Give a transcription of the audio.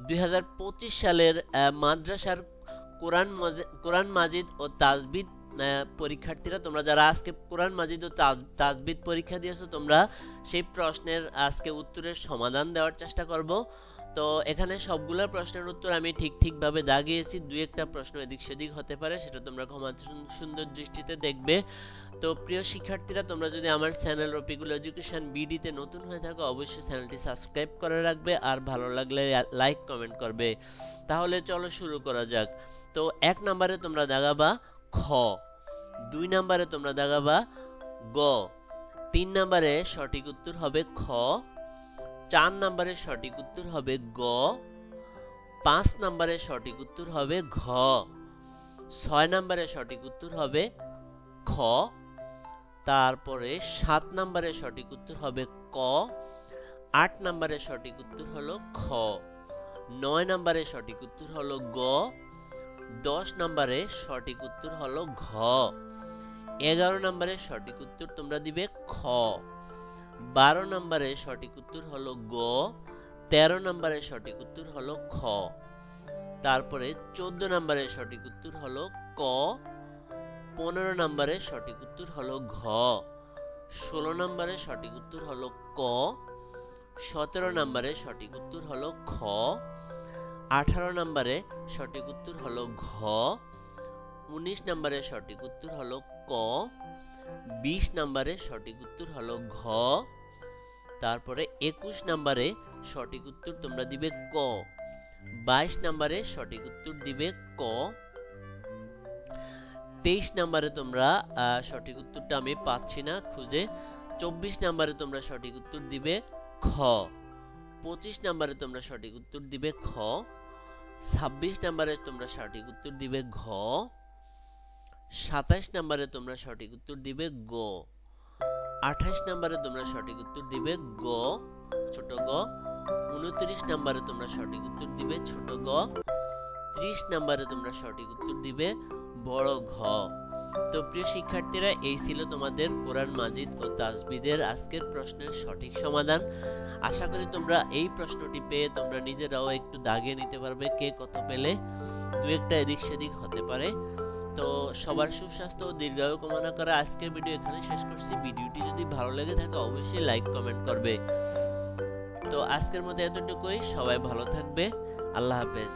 2025 সালের মাদ্রাসার কোরআন মাজিদ ও তাজবিদ পরীক্ষার্থীরা, তোমরা যারা আজকে কোরআন মাজিদ ও তাজবিদ পরীক্ষা দিয়েছো, তোমরা সেই প্রশ্নের আজকে উত্তরের সমাধান দেওয়ার চেষ্টা করব। তো এখানে সবগুলো প্রশ্নের উত্তর আমি ঠিকভাবে দাগিয়েছি, দুই একটা প্রশ্ন এদিক সেদিক হতে পারে, সেটা তোমরা ক্ষমা সুন্দর দৃষ্টিতে দেখবে। তো প্রিয় শিক্ষার্থীরা, তোমরা যদি আমার চ্যানেল রফিকুল এডুকেশন বিডিতে নতুন হয়ে থাকো, অবশ্যই চ্যানেলটি সাবস্ক্রাইব করে রাখবে, আর ভালো লাগলে লাইক কমেন্ট করবে। তাহলে চলো শুরু করা যাক। তো 1 নম্বরে তোমরা দাগাবা খ, 2 নম্বরে তোমরা দাগাবা গ, 3 নম্বরে সঠিক উত্তর হবে খ, 4 নম্বরে সঠিক উত্তর হবে গ, 5 নম্বরে সঠিক উত্তর হবে ঘ, 6 নম্বরে সঠিক উত্তর হবে খ, তারপরে 7 নম্বরে সঠিক উত্তর হবে ক, 8 নম্বরে সঠিক উত্তর হলো খ, 9 নম্বরে সঠিক উত্তর হলো গ, 10 নম্বরে সঠিক উত্তর হলো ঘ, 11 নম্বরে সঠিক উত্তর তোমরা দিবে খ, 12 নম্বরে সঠিক উত্তর হলো গ, 13 নম্বরে সঠিক উত্তর হলো খ, তারপরে 14 নম্বরে সঠিক উত্তর হলো ক, 15 নম্বরে সঠিক উত্তর হলো ঘ, 16 নম্বরে সঠিক উত্তর হলো ক, 17 নম্বরে সঠিক উত্তর হলো খ, 18 নম্বরে সঠিক উত্তর হলো ঘ, 19 নম্বরে সঠিক উত্তর হলো ক, 20 নম্বরে সঠিক উত্তর হলো ঘ, তারপরে 21 নম্বরে সঠিক উত্তর তোমরা দিবে ক, 22 নম্বরে সঠিক উত্তর দিবে ক, 23 নম্বরে তোমরা সঠিক উত্তরটা আমি পাচ্ছি না খুঁজে, 24 নম্বরে তোমরা সঠিক উত্তর দিবে খ, 25 নম্বরে তোমরা সঠিক উত্তর দিবে খ, 26 নম্বরে তোমরা সঠিক উত্তর দিবে ঘ, 27 নম্বরে তোমরা সঠিক উত্তর দিবে গ, 28 নম্বরে তোমরা সঠিক উত্তর দিবে গ ছোট গ, 29 নম্বরে তোমরা সঠিক উত্তর দিবে ছোট গ, 30 নম্বরে তোমরা সঠিক উত্তর দিবে বড় ঘ। তো প্রিয় শিক্ষার্থীরা, এই ছিল তোমাদের কোরআন মাজিদ ও তাজবিদের আজকের প্রশ্নের সঠিক সমাধান। আশা করি তোমরা এই প্রশ্নটি পেয়ে তোমরা নিজেরাও একটু দাগিয়ে নিতে পারবে কে কত পেলে, দু একটা এদিক সেদিক হতে পারে। তো সবার সুস্বাস্থ্য ও দীর্ঘায়ু কামনা করে আজকের ভিডিও এখানে শেষ করছি। ভিডিওটি যদি ভালো লেগে থাকে অবশ্যই লাইক কমেন্ট করবে। তো আজকের মতো এতটুকুই, সবাই ভালো থাকবে, আল্লাহ হাফেজ।